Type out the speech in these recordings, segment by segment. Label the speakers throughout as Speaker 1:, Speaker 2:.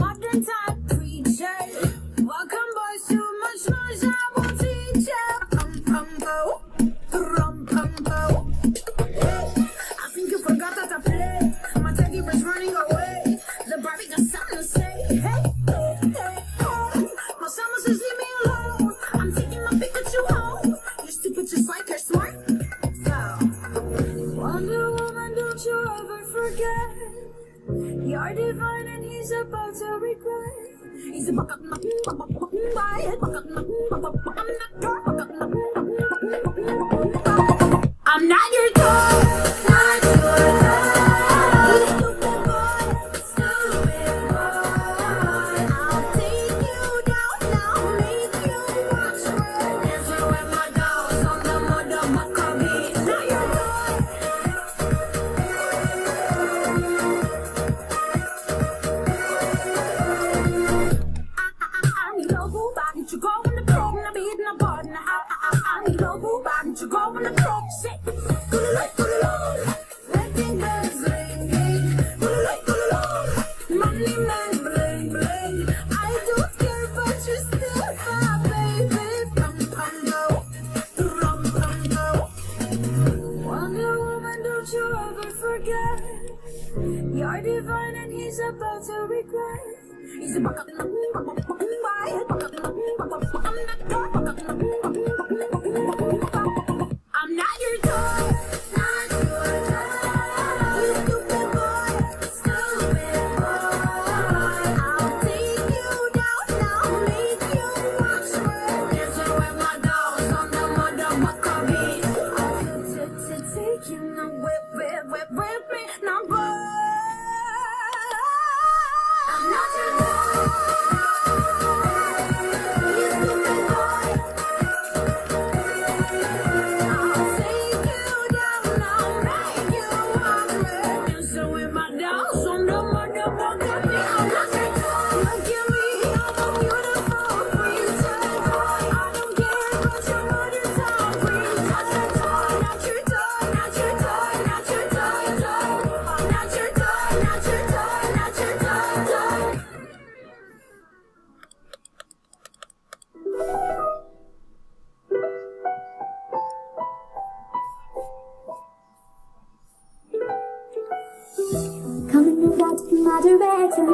Speaker 1: modern time preacher. Welcome boys, too much noise, I won't teach ya. Pum-pum-po, rum-pum-po. I think you forgot that I play. My teddy was running away. The Barbie got something to say. Hey, hey, hey, hey. My summer says leave me alone. I'm taking my Pikachu home. You're stupid just like her smart. So, Wonder Woman, don't you ever forget. You're divine and he's about to regret. He's a I'm not your toy, not your toy. You stupid boy, stupid boy. I'll take you down now, make you watch me. Dancing with my dolls on the motherfucker beat. Not your toy. I need a boo body to go in the club, and I'm eating a bud. I need a boo body to go in the club. Say, wedding bells ringing, money man bling bling. I don't care, but you're still my baby. Pum pum go, rum pum go. Wonder Woman, don't you ever forget. You're divine and he's about to regret. He's a I'm not your toy, not your toy. You stupid boy, stupid boy. I'll take you down now, make you watch me. Dancing with my dolls on the motherfucker beat. I'm to take you now, whip me now, boy. I'm not your toy. You stupid boy. I'll take you down now, make you watch me. Dancing with my dolls on the motherfucker beat. I'm not your toy. Look at me, I'm a beautiful princess. I don't care about your mother tongue, princess. Not your toy, not your toy, not your toy, toy. Not your toy, not your toy, not your toy, toy.
Speaker 2: Coming right in my direction.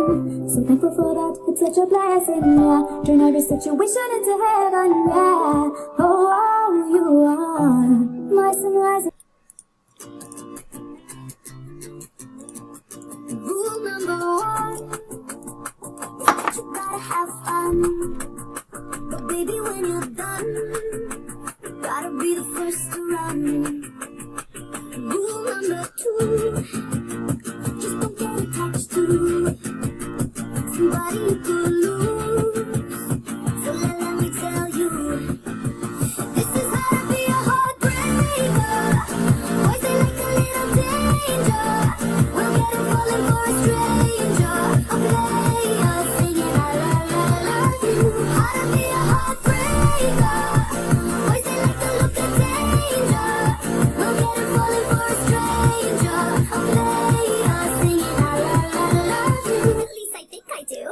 Speaker 2: So thankful for that, it's such a blessing, yeah. Turn every situation into heaven, yeah. Oh, you are my sunrise.
Speaker 1: Rule number one is that you gotta have fun. But baby, when you're done, you gotta be the first to run. Rule number two, just don't get attached to somebody you could lose. So let me tell you, this is how to be a heartbreaker. Boys, they like a little danger. We'll get 'em falling for a stranger. A player singing la la la love you. How to be a heartbreaker. Boys, they like the look of danger. We'll get 'em falling for a stranger. A player singing la la la love you. At least I think I do.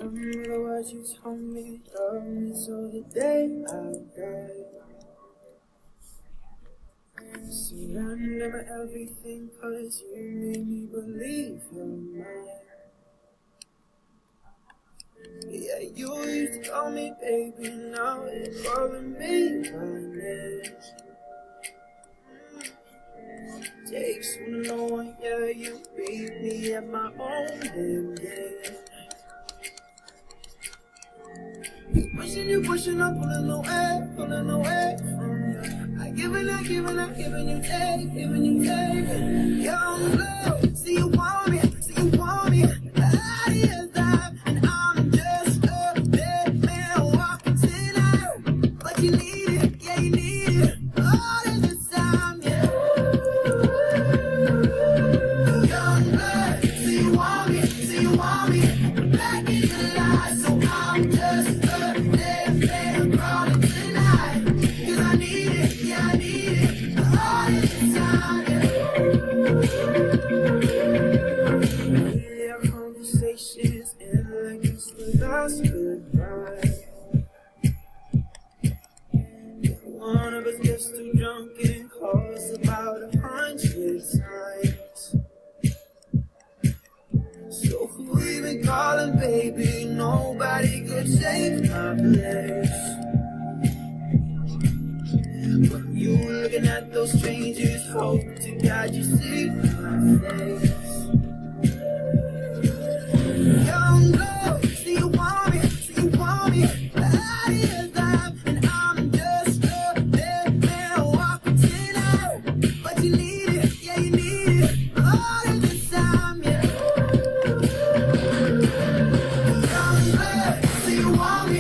Speaker 1: Remember what you told me, love me till the day I die. Surrender everything, cause you made me believe you're mine. Yeah, you used to call me baby, now you're calling me by name. Takes one to know one, yeah, you beat me at my own damn game. You pushing up, pulling away from you. I giving you take, giving you take. Young love, see you want me, out of your life, and I'm just a dead man walking tonight. But you need it, yeah, you need it, all of this time, yeah. Young blood, see you want me, back in the light, so I'm just a dead man crawling tonight. Cause I need it, yeah, I need it, all of this time, yeah. Yeah, our conversations end like it's the last goodbye. One of us gets too drunk and calls about 100 times. So who even calling, baby? Nobody could take my place. When you looking at those strangers, hope to God you see my face. Young girl, see you want me, out of your life, and I'm just a dead man walking tonight. But you need it, yeah, you need it, all of this time, yeah. Young girl, see you want me,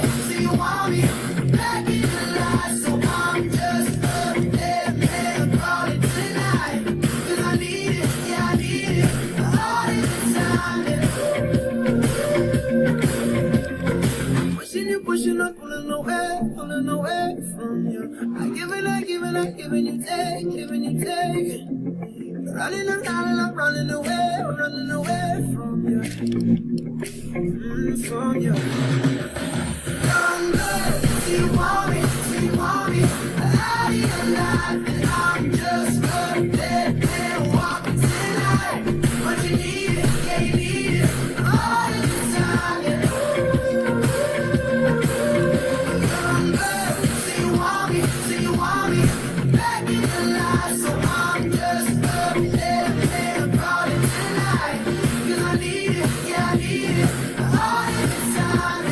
Speaker 1: back in the light, so I'm just a dead man calling tonight. Cause I need it, yeah, I need it, all of this time, yeah. Pushing up, pulling away from you. I giving you take, giving you take. Running away from you. From you. Young girl, see you want me, out of your life, and I'm just a dead man walking tonight. But you need it, yeah, you need it, all of the time, yeah. See you want me, back in the light, so I'm just a dead man calling tonight. Cause I need it, yeah, I need it, all of the time.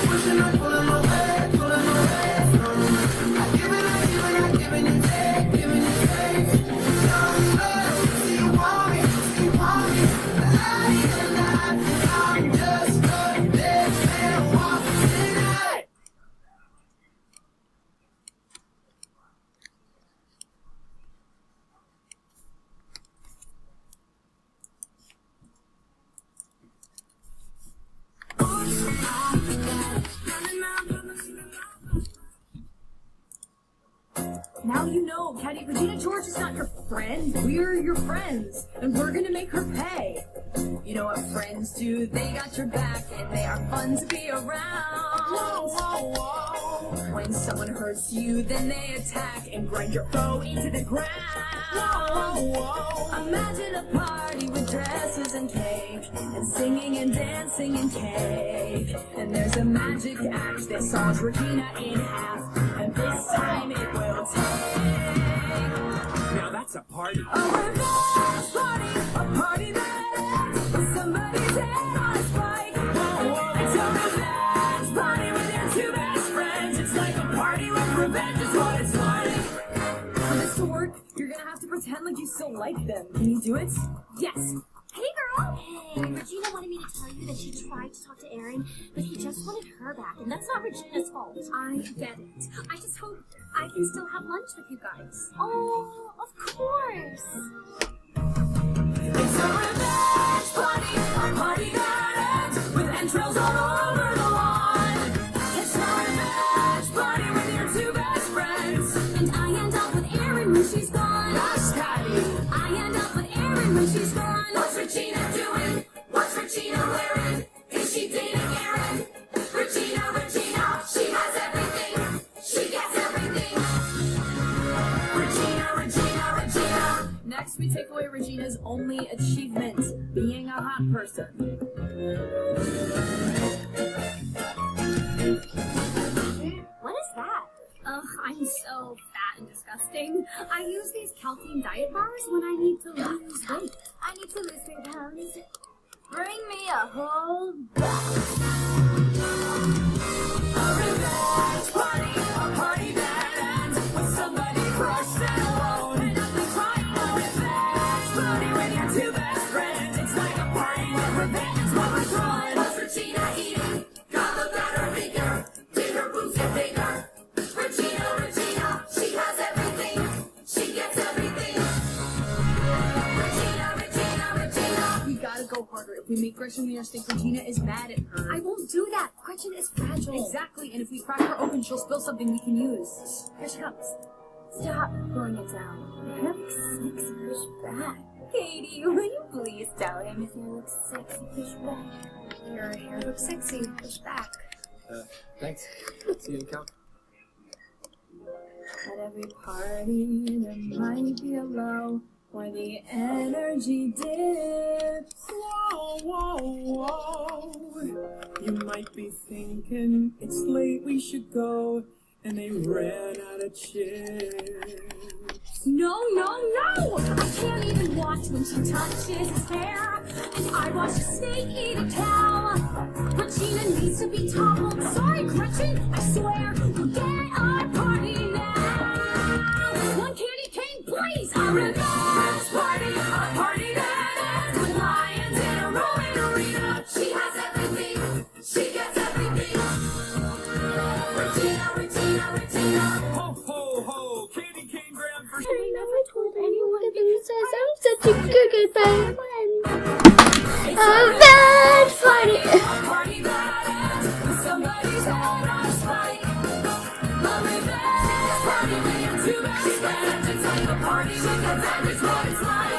Speaker 1: Pushing up, pulling away from you. I giving you take, giving you take. Young girl, see you want me, out of your life, and I'm just a dead man walking tonight.
Speaker 3: Now you know, Caddy, Regina George is not your friend. We're your friends, and we're gonna make her pay. You know what friends do? They got your back, and they are fun to be around. Whoa, whoa, whoa. When someone hurts you, then they attack and grind your foe into the ground. Whoa, whoa. Imagine a party with dresses and cake, and singing and dancing and cake. And there's a magic act that saws Regina in half, and this time it will take.
Speaker 4: Now that's a party.
Speaker 3: A revenge party, a party that ends with somebody's head on a spike. Whoa, whoa. It's a revenge party with your two best friends. It's like a party with revenge is what it's like. For this to work, you're gonna have to pretend like you still like them. Can you do it? Yes.
Speaker 5: Hey girl! Hey, Regina wanted me to tell you that she tried to talk to Aaron, but he just wanted her back, and that's not Regina's fault.
Speaker 6: I get it. I just hope I can still have lunch with you guys.
Speaker 5: Oh, of course!
Speaker 3: It's a revenge party, a party that ends with entrails all over the lawn. It's a revenge party with your two best friends.
Speaker 5: And I end up with Aaron when she's gone.
Speaker 3: That's Caddy.
Speaker 5: I end up with Aaron when she's gone.
Speaker 3: What's Regina Next, we take away Regina's only achievement, being a hot person.
Speaker 6: What is that? Ugh, I'm so fat and disgusting. I use these calcium diet bars when I need to lose weight.
Speaker 5: I need to lose 3 pounds. Bring me a whole
Speaker 3: Revenge party, a party that ends with somebody crushed and alone. And I've been crying a revenge party with your 2 best friends. It's like a party where revenge is what we're throwing.
Speaker 1: What's Regina eating? God, look at her figure. Did her boobs get bigger? Regina, she has everything. She gets everything. Regina.
Speaker 3: We gotta go harder. If we make Gretchen Mears think Regina is mad at her.
Speaker 6: I won't do that. Gretchen is fragile.
Speaker 3: Exactly, and if we crack her open, she'll spill something we can use.
Speaker 6: Here she comes.
Speaker 5: Stop throwing it down. Your hair looks sexy. Push back. Katie, will you please tell him his hair looks sexy? Push back.
Speaker 6: Your hair looks sexy. Push back.
Speaker 4: Thanks. See you in count.
Speaker 3: At every party, there might be a low where the energy dips.
Speaker 7: Whoa. You might be thinking it's late, we should go. And they ran out of chips.
Speaker 6: No! I can't even watch when she touches his hair. And I watch a snake eat a cow. Regina needs to be toppled. Sorry, Gretchen, I swear. We'll get our party now. 1 candy cane, please. A revenge party. A party that ends with lions in a rolling arena.
Speaker 1: She has everything. She gets everything. Regina.
Speaker 7: Ho, candy cane grab for
Speaker 2: I never told anyone because I'm such a good friend. Revenge party.
Speaker 3: A party that ends with somebody's head on a spike. A revenge party with your 2 best friends. It's like a party with revenge is what it's like.